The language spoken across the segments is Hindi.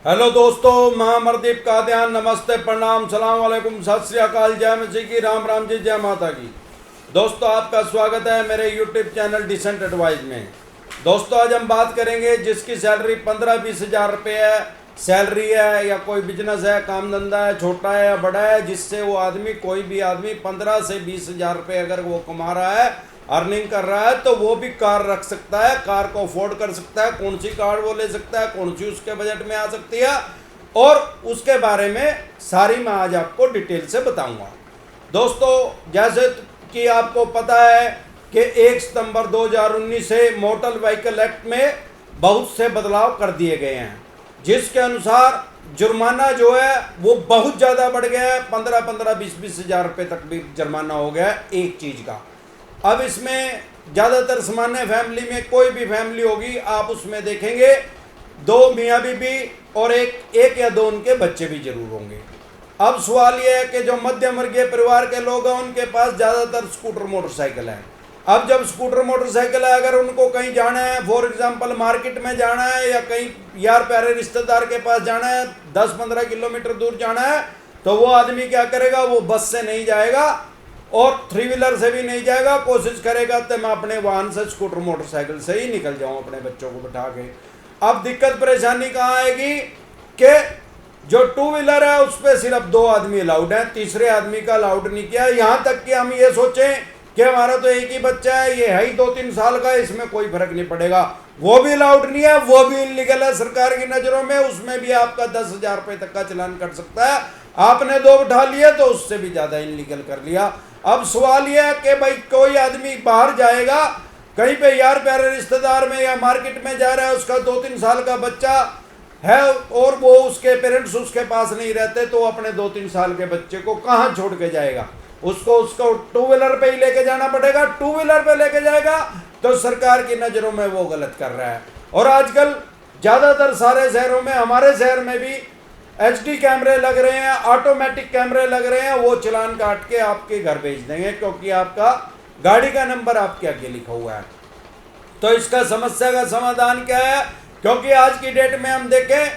हेलो दोस्तों, मैं अमरदीप कादियान। नमस्ते, प्रणाम, सलाम वालेकुम, सत श्री अकाल, जय मसीह की, राम राम जी, जय माता की। दोस्तों, आपका स्वागत है मेरे यूट्यूब चैनल डिसेंट एडवाइज में। दोस्तों, आज हम बात करेंगे जिसकी सैलरी 15-20 हज़ार रुपये है, सैलरी है या कोई बिजनेस है, काम धंधा है, छोटा है या बड़ा है, जिससे वो आदमी, कोई भी आदमी 15 से 20 हज़ार रुपये अगर वो कमा रहा है, अर्निंग कर रहा है, तो वो भी कार रख सकता है, कार को अफोर्ड कर सकता है। कौन सी कार वो ले सकता है, कौन सी उसके बजट में आ सकती है, और उसके बारे में सारी मैं आज आपको डिटेल से बताऊंगा। दोस्तों, जैसे कि आपको पता है कि 1 सितंबर 2019 से मोटर व्हीकल एक्ट में बहुत से बदलाव कर दिए गए हैं, जिसके अनुसार जुर्माना जो है वो बहुत ज़्यादा बढ़ गया है। 15-15, 20-20 हज़ार रुपये तक भी जुर्माना हो गया है एक चीज़ का। अब इसमें ज़्यादातर सामान्य फैमिली में, कोई भी फैमिली होगी, आप उसमें देखेंगे 2 मियाँ बीबी और एक या 2 उनके बच्चे भी जरूर होंगे। अब सवाल यह है कि जो मध्यम वर्गीय परिवार के लोग हैं, उनके पास ज़्यादातर स्कूटर मोटरसाइकिल है। अब जब स्कूटर मोटरसाइकिल है, अगर उनको कहीं जाना है, फॉर एग्जांपल मार्केट में जाना है या कहीं यार प्यारे रिश्तेदार के पास जाना है, 10-15 किलोमीटर दूर जाना है, तो वो आदमी क्या करेगा, वो बस से नहीं जाएगा और 3 व्हीलर से भी नहीं जाएगा। कोशिश करेगा तो मैं अपने वाहन से, स्कूटर मोटरसाइकिल से ही निकल जाऊं अपने बच्चों को बिठा के। अब दिक्कत परेशानी कहाँ आएगी कि जो 2 व्हीलर है उस पर सिर्फ 2 आदमी अलाउड है, तीसरे आदमी का अलाउड नहीं किया। यहाँ तक कि हम ये सोचें कि हमारा तो एक ही बच्चा है, ये है ही 2-3 साल का, इसमें कोई फर्क नहीं पड़ेगा, वो भी अलाउड नहीं है, वो भी इनलीगल है सरकार की नज़रों में। उसमें भी आपका 10 हज़ार रुपये तक का चालान कट सकता है। आपने 2 उठा लिए तो उससे भी ज़्यादा इनलीगल कर लिया। अब सवाल यह है कि भाई कोई आदमी बाहर जाएगा, कहीं पे यार प्यारे रिश्तेदार में या मार्केट में जा रहा है, उसका 2-3 साल का बच्चा है और वो उसके पेरेंट्स उसके पास नहीं रहते, तो अपने 2-3 साल के बच्चे को कहाँ छोड़ के जाएगा? उसको 2 व्हीलर पे ही लेके जाना पड़ेगा। 2 व्हीलर पे लेके जाएगा तो सरकार की नज़रों में वो गलत कर रहा है। और आजकल ज़्यादातर सारे शहरों में, हमारे शहर में भी HD कैमरे लग रहे हैं, ऑटोमेटिक कैमरे लग रहे हैं, वो चालान काट के आपके घर भेज देंगे, क्योंकि आपका गाड़ी का नंबर आपके आगे लिखा हुआ है। तो इसका समस्या का समाधान क्या है? क्योंकि आज की डेट में हम देखें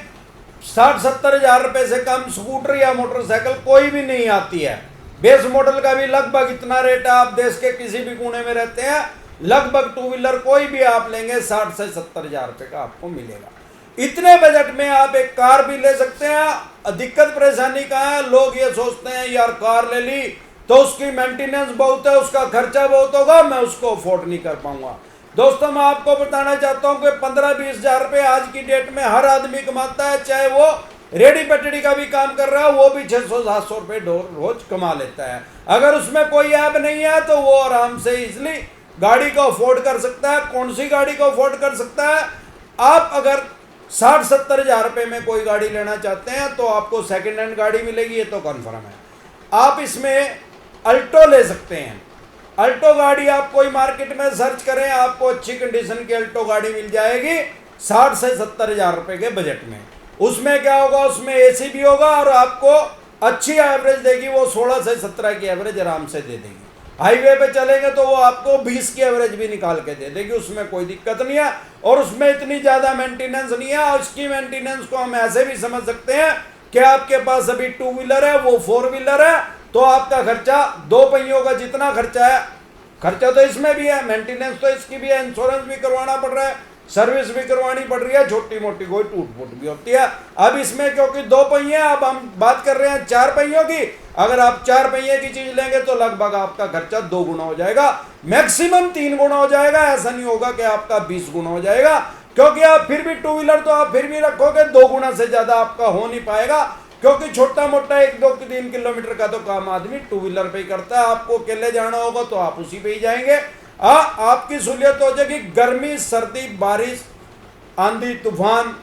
60-70 हज़ार रुपये से कम स्कूटर या मोटरसाइकिल कोई भी नहीं आती है। बेस मॉडल का भी लगभग इतना रेट है, आप देश के किसी भी कोने में रहते हैं, लगभग 2 व्हीलर कोई भी आप लेंगे 60 से 70 हज़ार रुपये का आपको मिलेगा। इतने बजट में आप एक कार भी ले सकते हैं। दिक्कत परेशानी कहाँ है? लोग ये सोचते हैं यार कार ले ली तो उसकी मेंटेनेंस बहुत है, उसका खर्चा बहुत होगा, मैं उसको अफोर्ड नहीं कर पाऊंगा। दोस्तों, मैं आपको बताना चाहता हूं कि 15-20 हज़ार रुपये आज की डेट में हर आदमी कमाता है, चाहे वो रेडी पटड़ी का भी काम कर रहा है, वो भी 600-700 रुपये रोज कमा लेता है। अगर उसमें कोई ऐप नहीं है तो वो आराम से इजली गाड़ी को अफोर्ड कर सकता है। कौन सी गाड़ी को अफोर्ड कर सकता है? आप अगर 60-70 हज़ार रुपये में कोई गाड़ी लेना चाहते हैं तो आपको सेकेंड हैंड गाड़ी मिलेगी, ये तो कन्फर्म है। आप इसमें अल्टो ले सकते हैं। अल्टो गाड़ी आप कोई मार्केट में सर्च करें, आपको अच्छी कंडीशन की अल्टो गाड़ी मिल जाएगी 60 से 70 हज़ार रुपये के बजट में। उसमें क्या होगा, उसमें AC भी होगा और आपको अच्छी एवरेज देगी, वो 16 से 17 की एवरेज आराम से दे देगी। हाईवे पे चलेंगे तो वो आपको 20 की एवरेज भी निकाल के दे देगी, उसमें कोई दिक्कत नहीं है। और उसमें इतनी ज़्यादा मेंटेनेंस नहीं है। उसकी मेंटेनेंस को हम ऐसे भी समझ सकते हैं कि आपके पास अभी 2 व्हीलर है, वो 4 व्हीलर है, तो आपका खर्चा 2 पहियों का जितना खर्चा है, खर्चा तो इसमें भी है, मेंटेनेंस तो इसकी भी है, इंश्योरेंस भी करवाना पड़ रहा है, सर्विस भी करवानी पड़ रही है, छोटी मोटी कोई टूट फूट भी होती है। अब इसमें क्योंकि 2 पहिए, अब हम बात कर रहे हैं 4 पहियों की। अगर आप 4 पहिए की चीज लेंगे तो लगभग आपका खर्चा 2 गुना हो जाएगा, मैक्सिमम 3 गुना हो जाएगा। ऐसा नहीं होगा कि आपका 20 गुना हो जाएगा, क्योंकि आप फिर भी 2 व्हीलर तो आप फिर भी रखोगे, 2 गुना से ज्यादा आपका हो नहीं पाएगा, क्योंकि छोटा मोटा 1-2-3 किलोमीटर का तो काम आदमी 2 व्हीलर पे ही करता है। आपको अकेले जाना होगा तो आप उसी पे ही जाएंगे। आपकी सहूलियत हो जाएगी। गर्मी, सर्दी, बारिश, आंधी, तूफान,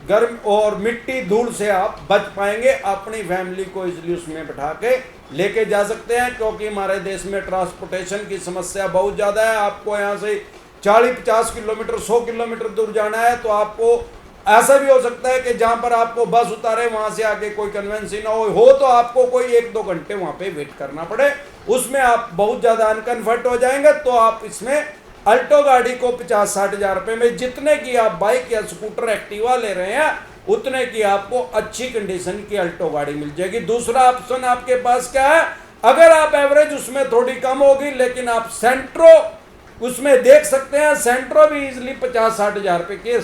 गर्म और मिट्टी, धूल से आप बच पाएंगे। अपनी फैमिली को इसलिए उसमें बैठा के लेके जा सकते हैं, क्योंकि हमारे देश में ट्रांसपोर्टेशन की समस्या बहुत ज़्यादा है। आपको यहाँ से 40-50 किलोमीटर, 100 किलोमीटर दूर जाना है, तो आपको ऐसा भी हो सकता है कि जहाँ पर आपको बस उतारे वहाँ से आगे कोई कन्वेंस ना हो तो आपको कोई 1-2 घंटे वहाँ पे वेट करना पड़े, उसमें आप बहुत ज़्यादा अनकंफर्ट हो जाएंगे। तो आप इसमें अल्टो गाड़ी को 50-60 हज़ार रुपये में, जितने की आप बाइक या स्कूटर, एक्टिवा ले रहे हैं, उतने की आपको अच्छी कंडीशन की अल्टो गाड़ी मिल जाएगी। दूसरा ऑप्शन आपके पास क्या है, अगर आप एवरेज उसमें थोड़ी कम होगी, लेकिन आप सेंट्रो उसमें देख सकते हैं, सेंट्रो भी इजिली 50-60 हजार रुपये के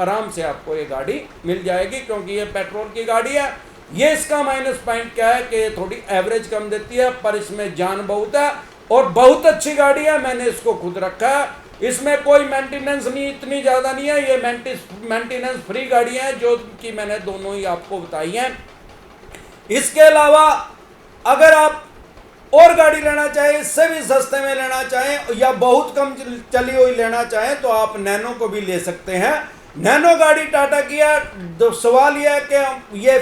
आराम से आपको ये गाड़ी मिल जाएगी, क्योंकि ये पेट्रोल की गाड़ी है। ये इसका माइनस पॉइंट क्या है कि थोड़ी एवरेज कम देती है, पर इसमें जान बहुत है और बहुत अच्छी गाड़ी है। मैंने इसको खुद रखा है, इसमें कोई मेंटेनेंस नहीं, इतनी ज़्यादा नहीं है, ये मेंटेनेंस फ्री गाड़ी है, जो कि मैंने दोनों ही आपको बताई हैं। इसके अलावा अगर आप और गाड़ी लेना चाहें, इससे भी सस्ते में लेना चाहें या बहुत कम चली हुई लेना चाहें, तो आप नैनो को भी ले सकते हैं। नैनो गाड़ी टाटा की है, तो सवाल यह है कि ये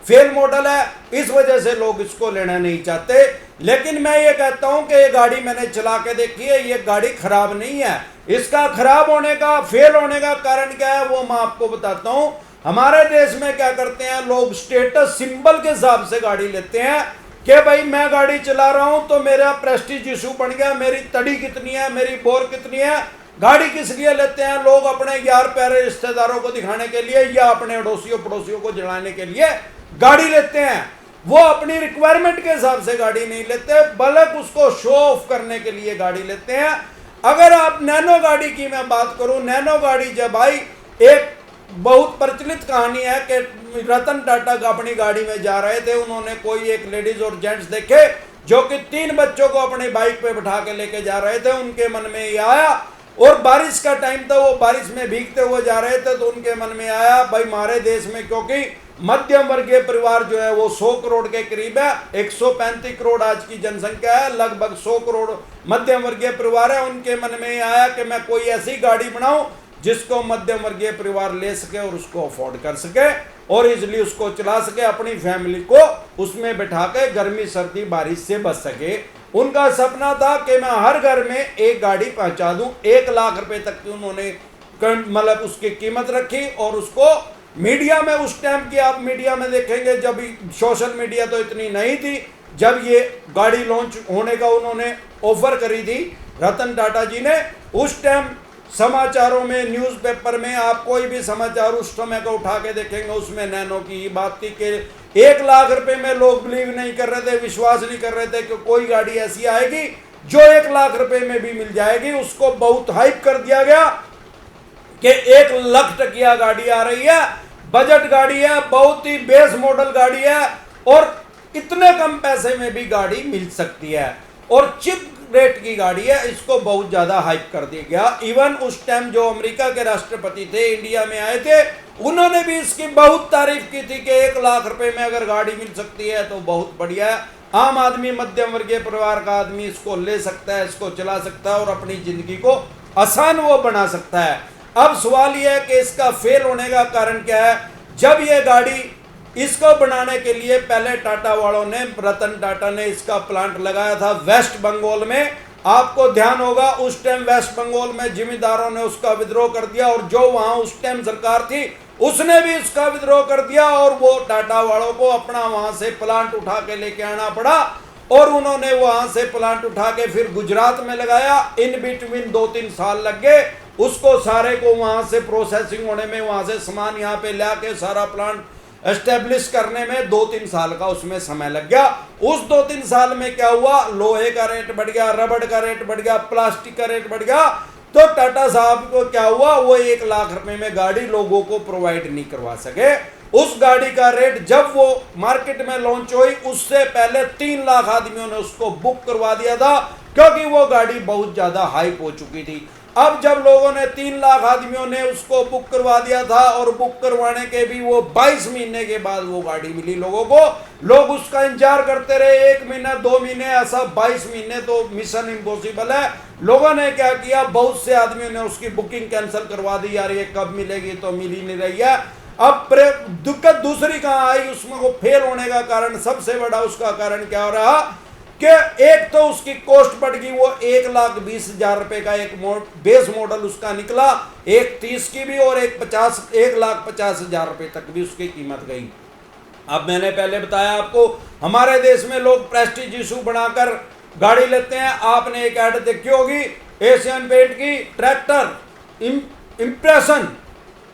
फेल मॉडल है, इस वजह से लोग इसको लेना नहीं चाहते। लेकिन मैं ये कहता हूं कि ये गाड़ी मैंने चला के देखी है, ये गाड़ी खराब नहीं है। इसका खराब होने का, फेल होने का कारण क्या है वो मैं आपको बताता हूं। हमारे देश में क्या करते हैं लोग, स्टेटस सिंबल के हिसाब से गाड़ी लेते हैं कि भाई मैं गाड़ी चला रहा हूं तो मेरा प्रेस्टीज इशू बन गया, मेरी तड़ी कितनी है, मेरी बोर कितनी है। गाड़ी किस लिए लेते हैं लोग, अपने यार प्यारे रिश्तेदारों को दिखाने के लिए या अपने अड़ोसियों पड़ोसियों को जलाने के लिए गाड़ी लेते हैं। वो अपनी रिक्वायरमेंट के हिसाब से गाड़ी नहीं लेते, बल्कि उसको शो ऑफ करने के लिए गाड़ी लेते हैं। अगर आप नैनो गाड़ी की मैं बात करूं, नैनो गाड़ी जब आई, एक बहुत प्रचलित कहानी है कि रतन टाटा अपनी गाड़ी में जा रहे थे, उन्होंने कोई एक लेडीज और जेंट्स देखे जो कि 3 बच्चों को अपनी बाइक पे बिठा के लेके जा रहे थे। उनके मन में ये आया, और बारिश का टाइम था, वो बारिश में भीगते हुए जा रहे थे, तो उनके मन में आया भाई हमारे देश में, क्योंकि मध्यम वर्गीय परिवार जो है वो 100 करोड़ के करीब है, 135 करोड़ आज की जनसंख्या है, लगभग 100 करोड़ मध्यम वर्गीय परिवार है। उनके मन में आया कि मैं कोई ऐसी गाड़ी बनाऊं जिसको मध्यम वर्गीय परिवार ले सके और उसको अफोर्ड कर सके और इजिली उसको चला सके, अपनी फैमिली को उसमें बैठा के गर्मी सर्दी बारिश से बच सके। उनका सपना था कि मैं हर घर में एक गाड़ी पहुंचा दूं। 1 लाख रुपए तक की उन्होंने मतलब उसकी कीमत रखी, और उसको मीडिया में, उस टाइम की आप मीडिया में देखेंगे, जब सोशल मीडिया तो इतनी नहीं थी, जब ये गाड़ी लॉन्च होने का उन्होंने ऑफर करी थी रतन टाटा जी ने, उस टाइम समाचारों में, न्यूज़पेपर में आप कोई भी समाचार उस समय को उठा के देखेंगे, उसमें नैनो की बात थी कि 1 लाख रुपए में लोग बिलीव नहीं कर रहे थे, विश्वास नहीं कर रहे थे कि कोई गाड़ी ऐसी आएगी जो 1 लाख रुपए में भी मिल जाएगी। उसको बहुत हाइप कर दिया गया कि 1 लाख टकिया गाड़ी आ रही है, बजट गाड़ी है, बहुत ही बेस मॉडल गाड़ी है, और इतने कम पैसे में भी गाड़ी मिल सकती है, और चिप रेट की गाड़ी है। इसको बहुत ज्यादा हाइप कर दिया गया। इवन उस टाइम जो अमेरिका के राष्ट्रपति थे, इंडिया में आए थे, उन्होंने भी इसकी बहुत तारीफ की थी कि 1 लाख रुपए में अगर गाड़ी मिल सकती है तो बहुत बढ़िया है। आम आदमी, मध्यम वर्गीय परिवार का आदमी इसको ले सकता है, इसको चला सकता है और अपनी जिंदगी को आसान वो बना सकता है। अब सवाल यह है कि इसका फेल होने का कारण क्या है। जब यह गाड़ी, इसको बनाने के लिए पहले टाटा वालों ने, रतन टाटा ने इसका प्लांट लगाया था वेस्ट बंगाल में। आपको ध्यान होगा उस टाइम वेस्ट बंगाल में जिम्मेदारों ने उसका विद्रोह कर दिया, और जो वहां उस टाइम सरकार थी उसने भी इसका विद्रोह कर दिया, और वो टाटा वालों को अपना वहां से प्लांट उठा के लेके आना पड़ा, और उन्होंने वहां से प्लांट उठा के फिर गुजरात में लगाया। इन बिटवीन 2-3 साल लग गए उसको सारे को वहां से प्रोसेसिंग होने में, वहां से सामान यहाँ पे ला के सारा प्लांट एस्टेब्लिश करने में 2-3 साल का उसमें समय लग गया। उस 2-3 साल में क्या हुआ, लोहे का रेट बढ़ गया, रबड़ का रेट बढ़ गया, प्लास्टिक का रेट बढ़ गया, तो टाटा साहब को क्या हुआ, वो 1 लाख रुपए में गाड़ी लोगों को प्रोवाइड नहीं करवा सके। उस गाड़ी का रेट जब वो मार्केट में लॉन्च हुई, उससे पहले 3 लाख आदमियों ने उसको बुक करवा दिया था, क्योंकि वो गाड़ी बहुत ज्यादा हाइप हो चुकी थी। अब जब लोगों ने 3 लाख आदमियों ने उसको बुक करवा दिया था, और बुक करवाने के भी वो 22 महीने के बाद वो गाड़ी मिली लोगों को, लोग उसका इंतजार करते रहे, 1 महीना 2 महीने, ऐसा 22 महीने तो मिशन इम्पॉसिबल है। लोगों ने क्या किया, बहुत से आदमियों ने उसकी बुकिंग कैंसिल करवा दी, यार ये कब मिलेगी, तो मिल ही नहीं रही है। अब दिक्कत दूसरी कहां आई, उसमें वो फेल होने का कारण, सबसे बड़ा उसका कारण क्या हो रहा कि एक तो उसकी कॉस्ट बढ़ गई, वो 1,20,000 रुपए का एक बेस मॉडल उसका निकला, एक 30 की भी और एक 1,50,000 रुपए तक भी उसकी कीमत गई। अब मैंने पहले बताया आपको, हमारे देश में लोग प्रेस्टीज इशू बनाकर गाड़ी लेते हैं। आपने एक ऐड देखी होगी एशियन पेंट की, ट्रैक्टर इम्प्रेशन,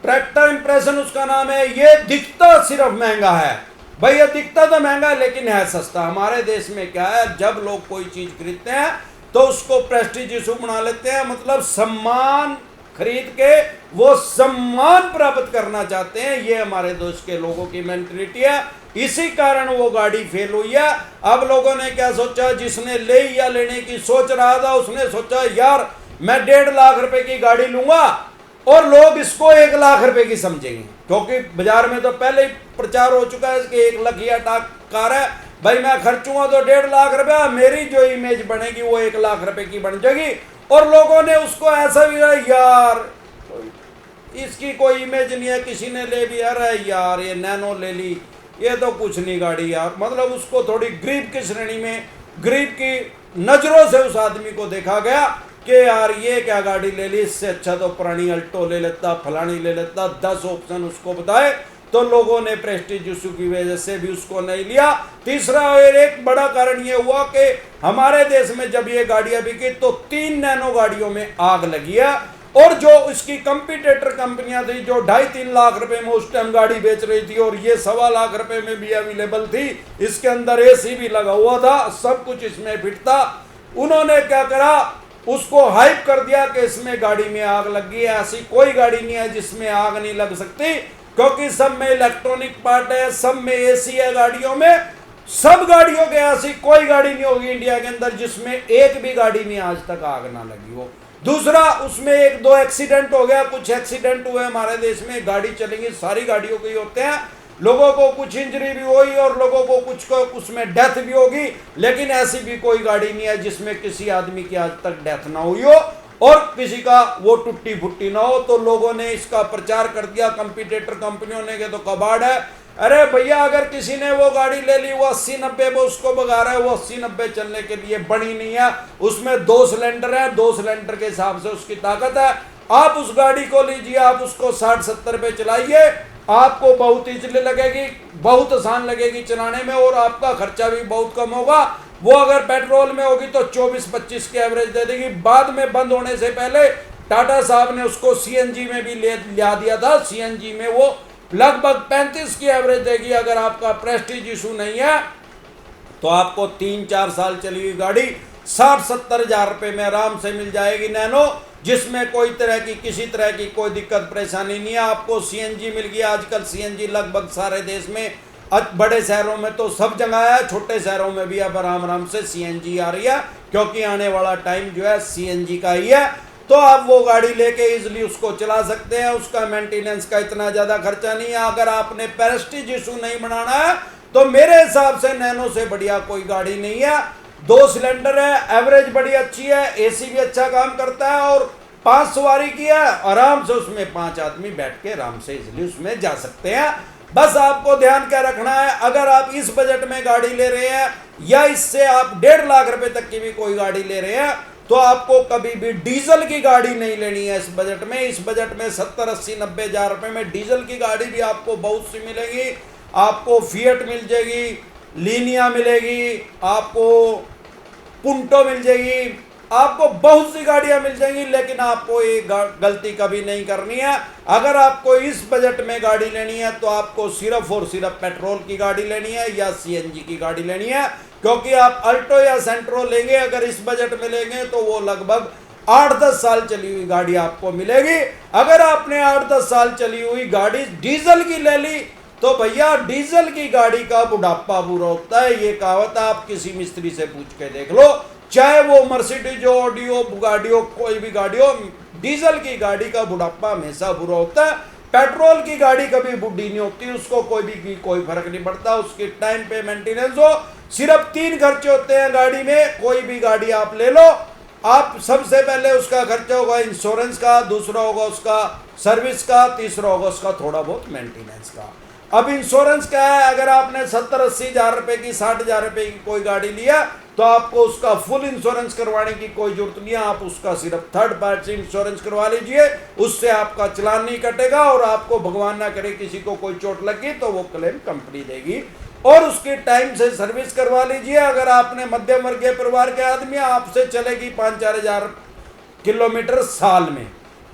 ट्रैक्टर इंप्रेशन उसका नाम है। ये दिखता सिर्फ महंगा है भाई, ये दिखता तो महंगा है लेकिन है सस्ता। हमारे देश में क्या है, जब लोग कोई चीज खरीदते हैं तो उसको प्रेस्टीज इशू बना लेते हैं, मतलब सम्मान खरीद के वो सम्मान प्राप्त करना चाहते हैं। ये हमारे देश के लोगों की मेंटलिटी है, इसी कारण वो गाड़ी फेल हुई है। अब लोगों ने क्या सोचा, जिसने ले या लेने की सोच रहा था उसने सोचा यार मैं 1.5 लाख रुपए की गाड़ी लूंगा और लोग इसको 1 लाख रुपए की समझेंगे, क्योंकि बाजार में तो पहले ही प्रचार हो चुका है कि 1 लाख या कार है भाई, मैं खर्चूंगा तो 1.5 लाख रुपया, मेरी जो इमेज बनेगी वो 1 लाख रुपए की बन जाएगी। और लोगों ने उसको ऐसा भी यार इसकी कोई इमेज नहीं है, किसी ने ले भी अरे यार ये नैनो ले ली, ये तो कुछ नहीं गाड़ी यार, मतलब उसको थोड़ी गरीब की श्रेणी में, गरीब की नजरों से उस आदमी को देखा गया कि यार ये क्या गाड़ी ले ली, इससे अच्छा तो पुरानी अल्टो ले लेता, फलानी ले लेता, 10 ऑप्शन उसको बताए, तो लोगों ने प्रेस्टीज इशू की वजह से भी उसको नहीं लिया। तीसरा और एक बड़ा कारण ये हुआ कि हमारे देश में जब ये गाड़ियां बिकी तो 3 नैनो गाड़ियों में आग लगी है, और जो इसकी कंपटीटर कंपनियां थी जो 2.5-3 लाख रुपए में उस टाइम गाड़ी बेच रही थी और ये 1.25 लाख रुपए में भी अवेलेबल थी, इसके अंदर एसी भी लगा हुआ था, सब कुछ इसमें फिट था, उन्होंने क्या करा उसको हाइप कर दिया कि इसमें गाड़ी में आग लग गई है। ऐसी कोई गाड़ी नहीं है जिसमें आग नहीं लग सकती, क्योंकि सब में इलेक्ट्रॉनिक पार्ट है, सब में एसी है गाड़ियों में, सब गाड़ियों के ऐसी कोई गाड़ी नहीं होगी इंडिया के अंदर जिसमें एक भी गाड़ी में आज तक आग ना लगी हो। दूसरा उसमें 1-2 एक्सीडेंट हो गया, कुछ एक्सीडेंट हुए हमारे देश में, गाड़ी चलेंगी सारी गाड़ियों के ही होते हैं, लोगों को कुछ इंजरी भी हुई और लोगों को कुछ को उसमें डेथ भी होगी, लेकिन ऐसी भी कोई गाड़ी नहीं है जिसमें किसी आदमी की आज तक डेथ ना हुई हो और किसी का वो टूटी फुट्टी ना हो। तो लोगों ने इसका प्रचार कर दिया, कंपटीटर कंपनियों ने कि तो कबाड़ है, अरे भैया अगर किसी ने वो गाड़ी ले ली वो 80-90 पे उसको भगा रहा है, वो 80-90 चलने के लिए बनी नहीं है, उसमें 2 सिलेंडर है, 2 सिलेंडर के हिसाब से उसकी ताकत है। आप उस गाड़ी को लीजिए, आप उसको 60-70 पे चलाइए, आपको बहुत इजीली लगेगी, बहुत आसान लगेगी चलाने में और आपका खर्चा भी बहुत कम होगा। वो अगर पेट्रोल में होगी तो 24-25 की एवरेज दे देगी। बाद में बंद होने से पहले टाटा साहब ने उसको सीएनजी में भी ला दिया था, सीएनजी में वो लगभग 35 की एवरेज देगी। अगर आपका प्रेस्टीज इशू नहीं है तो आपको 3-4 साल चली हुई गाड़ी 60-70 हजार रुपए में आराम से मिल जाएगी नैनो, जिसमें कोई तरह की किसी तरह की कोई दिक्कत परेशानी नहीं है। आपको सीएनजी मिल गया, आजकल सीएनजी लगभग सारे देश में, बड़े शहरों में तो सब जगह है, छोटे शहरों में भी अब आराम आराम से सीएनजी आ रही है, क्योंकि आने वाला टाइम जो है सीएनजी का ही है। तो आप वो गाड़ी लेके इजिली उसको चला सकते हैं, उसका मेंटेनेंस का इतना ज्यादा खर्चा नहीं है। अगर आपने प्रेस्टीज इशू नहीं बनाना है तो मेरे हिसाब से नैनो से बढ़िया कोई गाड़ी नहीं है। 2 सिलेंडर है, एवरेज बड़ी अच्छी है, एसी भी अच्छा काम करता है और 5 सवारी की है, आराम से उसमें 5 आदमी बैठ के आराम से इजिली उसमें जा सकते हैं। बस आपको ध्यान क्या रखना है, अगर आप इस बजट में गाड़ी ले रहे हैं या इससे आप 1.5 लाख रुपए तक की भी कोई गाड़ी ले रहे हैं तो आपको कभी भी डीजल की गाड़ी नहीं लेनी है इस बजट में। इस बजट में 70-80-90 हजार रुपए में डीजल की गाड़ी भी आपको बहुत सी मिलेगी। आपको फिएट मिल जाएगी, लीनिया मिलेगी, आपको पुंटो मिल जाएगी, आपको बहुत सी गाड़ियां मिल जाएंगी, लेकिन आपको एक गलती कभी नहीं करनी है। अगर आपको इस बजट में गाड़ी लेनी है तो आपको सिर्फ और सिर्फ पेट्रोल की गाड़ी लेनी है या सीएनजी की गाड़ी लेनी है, क्योंकि आप अल्टो या सेंट्रो लेंगे अगर इस बजट में लेंगे तो वो लगभग 8-10 साल चली हुई गाड़ी आपको मिलेगी। अगर आपने 8-10 साल चली हुई गाड़ी डीजल की ले ली तो भैया डीजल की गाड़ी का बुढ़ापा बुरा होता है, ये कहावत आप किसी मिस्त्री से पूछ के देख लो, चाहे वो मर्सिडीज हो, ऑडी हो, बुगाडी हो, कोई भी गाड़ी हो, डीजल की गाड़ी का बुढ़ापा हमेशा बुरा होता है। पेट्रोल की गाड़ी कभी बुढ़ी नहीं होती, उसको कोई फर्क नहीं पड़ता, उसकी टाइम पे मेंटेनेंस हो। सिर्फ 3 खर्चे होते हैं गाड़ी में, कोई भी गाड़ी आप ले लो, आप सबसे पहले उसका खर्चा होगा इंश्योरेंस का, दूसरा होगा उसका सर्विस का, तीसरा होगा उसका थोड़ा बहुत मेंटेनेंस का। अब इंश्योरेंस क्या है, अगर आपने 70-80 हजार रुपए की, 60 हजार रुपए की कोई गाड़ी लिया तो आपको उसका फुल इंश्योरेंस करवाने की कोई जरूरत नहीं है, आप उसका सिर्फ थर्ड पार्टी इंश्योरेंस करवा लीजिए, उससे आपका चालान नहीं कटेगा और आपको भगवान ना करे किसी को कोई चोट लगी तो वो क्लेम कंपनी देगी। और उसकी टाइम से सर्विस करवा लीजिए। अगर आपने मध्यम वर्गीय परिवार के आदमी, आपसे चलेगी 5-4 हजार किलोमीटर साल में,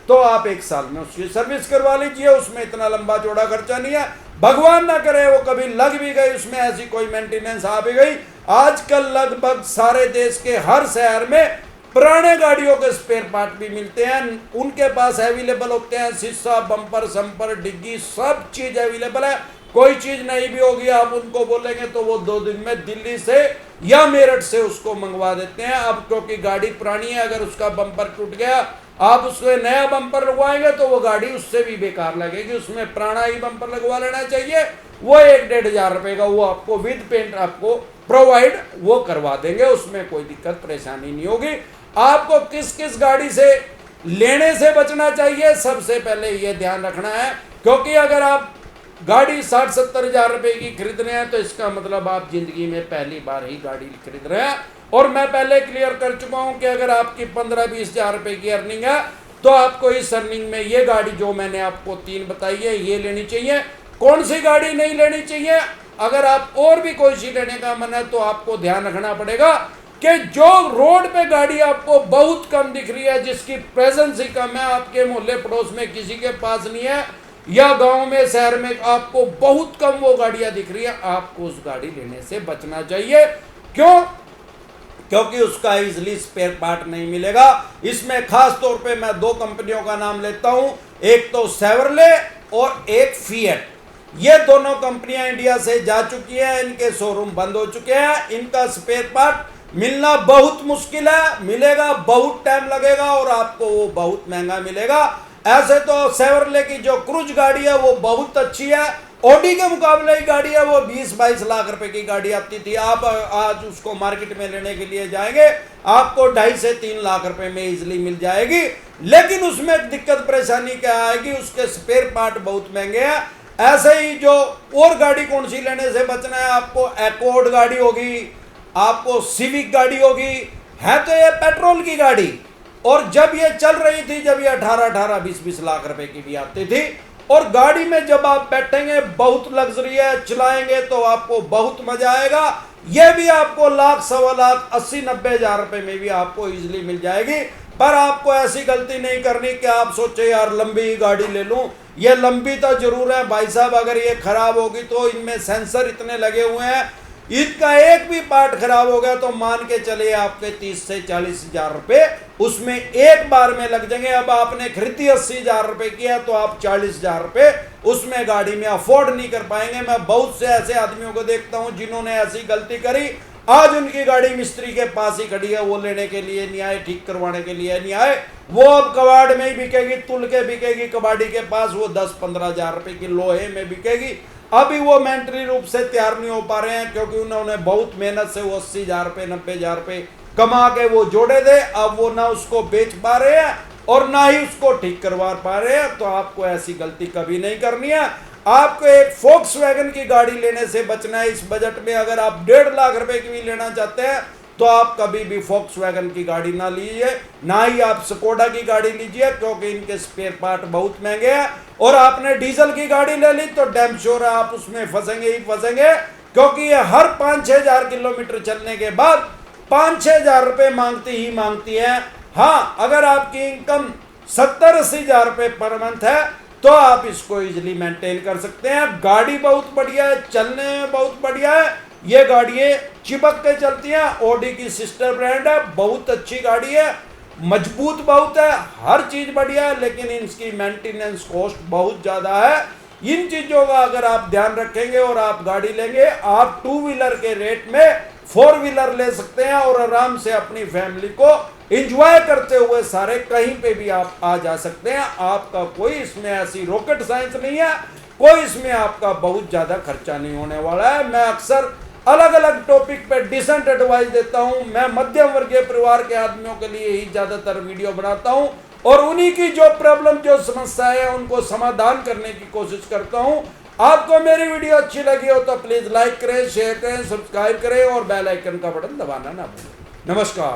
तो आप 1 साल में उसकी सर्विस करवा लीजिए, उसमें इतना लंबा चौड़ा खर्चा नहीं है। भगवान ना करे वो कभी लग भी गई, उसमें ऐसी कोई मेंटेनेंस आ भी गई। आजकल लगभग सारे देश के हर शहर में पुराने गाड़ियों के स्पेयर पार्ट भी मिलते हैं, उनके पास अवेलेबल होते हैं। शीशा, बम्पर, संपर, डिग्गी, सब चीज अवेलेबल है। कोई चीज नहीं भी होगी आप उनको बोलेंगे तो वो 2 दिन में दिल्ली से या मेरठ से उसको मंगवा देते हैं। अब क्योंकि गाड़ी पुरानी है, अगर उसका बम्पर टूट गया आप उसमें नया बम्पर लगवाएंगे तो वो गाड़ी उससे भी बेकार लगेगी, उसमें पुराना ही बम्पर लगवा लेना चाहिए। वो 1-1.5 हजार रुपए का वो आपको विद पेंट आपको प्रोवाइड वो करवा देंगे, उसमें कोई दिक्कत परेशानी नहीं होगी। आपको किस किस गाड़ी से लेने से बचना चाहिए, सबसे पहले ये ध्यान रखना है, क्योंकि अगर आप गाड़ी 60-70 हजार रुपए की खरीद रहे हैं तो इसका मतलब आप जिंदगी में पहली बार ही गाड़ी खरीद रहे हैं। और मैं पहले क्लियर कर चुका हूं कि अगर आपकी 15-20 हजार रुपए की अर्निंग है तो आपको इस अर्निंग में ये गाड़ी जो मैंने आपको 3 बताई है ये लेनी चाहिए। कौन सी गाड़ी नहीं लेनी चाहिए, अगर आप और भी कोई सी लेने का मन है तो आपको ध्यान रखना पड़ेगा कि जो रोड पे गाड़ी आपको बहुत कम दिख रही है, जिसकी प्रेजेंस ही कम है, आपके मोहल्ले पड़ोस में किसी के पास नहीं है, या गांव में शहर में आपको बहुत कम वो गाड़ियां दिख रही है, आपको उस गाड़ी लेने से बचना चाहिए। क्यों? क्योंकि उसका इजिली स्पेयर पार्ट नहीं मिलेगा। इसमें खास तौर पे मैं 2 कंपनियों का नाम लेता हूं, एक तो शेवरले और एक फिएट। ये दोनों कंपनियां इंडिया से जा चुकी हैं, इनके शोरूम बंद हो चुके हैं, इनका स्पेयर पार्ट मिलना बहुत मुश्किल है, मिलेगा बहुत टाइम लगेगा और आपको वो बहुत महंगा मिलेगा। ऐसे तो शेवरले की जो क्रूज गाड़ी है वो बहुत अच्छी है, ऑडी के मुकाबले की गाड़ी है, वो 20-22 लाख रुपए की गाड़ी आती थी, आप आज उसको मार्केट में लेने के लिए जाएंगे आपको 2.5 से 3 लाख रुपए में इजिली मिल जाएगी। लेकिन उसमें दिक्कत परेशानी क्या आएगी, उसके स्पेयर पार्ट बहुत महंगे हैं। ऐसे ही जो और गाड़ी कौन सी लेने से बचना है, आपको एकॉर्ड गाड़ी होगी, आपको सिविक गाड़ी होगी, है तो ये पेट्रोल की गाड़ी, और जब ये चल रही थी, जब ये 18-18, 20-20 लाख रुपए की भी आती थी, और गाड़ी में जब आप बैठेंगे बहुत लग्जरी है, चलाएंगे तो आपको बहुत मजा आएगा। ये भी आपको लाख, 1.25 लाख, 80-90 हजार रुपए में भी आपको इजिली मिल जाएगी। पर आपको ऐसी गलती नहीं करनी कि आप सोचे यार लंबी गाड़ी ले लूं। ये लंबी तो जरूर है भाई साहब, अगर ये खराब होगी तो इनमें सेंसर इतने लगे हुए हैं, इसका एक भी पार्ट खराब हो गया तो मान के चले आपके 30 से 40 हजार रुपए उसमें एक बार में लग जाएंगे। अब आपने खरीदी 80 हजार रुपए की है तो आप 40 हजार रुपए उसमें गाड़ी में अफोर्ड नहीं कर पाएंगे। मैं बहुत से ऐसे आदमियों को देखता हूं जिन्होंने ऐसी गलती करी, आज उनकी गाड़ी मिस्त्री के पास ही खड़ी है, वो लेने के लिए नहीं आए, ठीक करवाने के लिए नहीं आए, वो अब कबाड़ में ही बिकेगी, तुल के बिकेगी कबाड़ी के पास, वो 10-15 हजार रुपए की लोहे में बिकेगी। अभी वो मेंटली रूप से तैयार नहीं हो पा रहे हैं क्योंकि उन्होंने बहुत मेहनत से वो 80 हजार रुपए 90 हजार रुपए कमा के वो जोड़े थे, अब वो ना उसको बेच पा रहे हैं और ना ही उसको ठीक करवा पा रहे हैं। तो आपको ऐसी गलती कभी नहीं करनी है। आपको एक फोक्सवैगन की गाड़ी लेने से बचना है। इस बजट में अगर आप 1.5 लाख रुपए की भी लेना चाहते हैं तो आप कभी भी फोक्सवैगन की गाड़ी ना लीजिए, ना ही आप स्कोडा की गाड़ी लीजिए क्योंकि इनके स्पेयर पार्ट बहुत महंगे हैं। और आपने डीजल की गाड़ी ले ली तो डैम श्योर है आप उसमें फंसेंगे ही फंसेंगे, क्योंकि ये हर 5-6 हजार किलोमीटर चलने के बाद 5-6 हजार रुपए मांगती ही मांगती है। हाँ, अगर आपकी इनकम 70-80 हजार रुपए पर मंथ है तो आप इसको इजिली मेंटेन कर सकते हैं। गाड़ी बहुत बढ़िया है, चलने में बहुत बढ़िया है, ये गाड़ियाँ चिपक के चलती हैं, ऑडी की सिस्टर ब्रांड है, बहुत अच्छी गाड़ी है, मजबूत बहुत है, हर चीज बढ़िया है, लेकिन इसकी मेंटेनेंस कॉस्ट बहुत ज्यादा है। इन चीजों का अगर आप ध्यान रखेंगे और आप गाड़ी लेंगे, आप 2 व्हीलर के रेट में 4 व्हीलर ले सकते हैं और आराम से अपनी फैमिली को एंजॉय करते हुए सारे कहीं पे भी आप आ जा सकते हैं। आपका कोई इसमें ऐसी रॉकेट साइंस नहीं है, कोई इसमें आपका बहुत ज्यादा खर्चा नहीं होने वाला है। मैं अक्सर अलग अलग टॉपिक पे डिसेंट एडवाइस देता हूं। मैं मध्यम वर्गीय परिवार के आदमियों के लिए ही ज्यादातर वीडियो बनाता हूं और उन्हीं की जो प्रॉब्लम, जो समस्याएं हैं उनको समाधान करने की कोशिश करता हूं। आपको मेरी वीडियो अच्छी लगी हो तो प्लीज लाइक करें, शेयर करें, सब्सक्राइब करें और बेल आइकन का बटन दबाना ना भूलें। नमस्कार।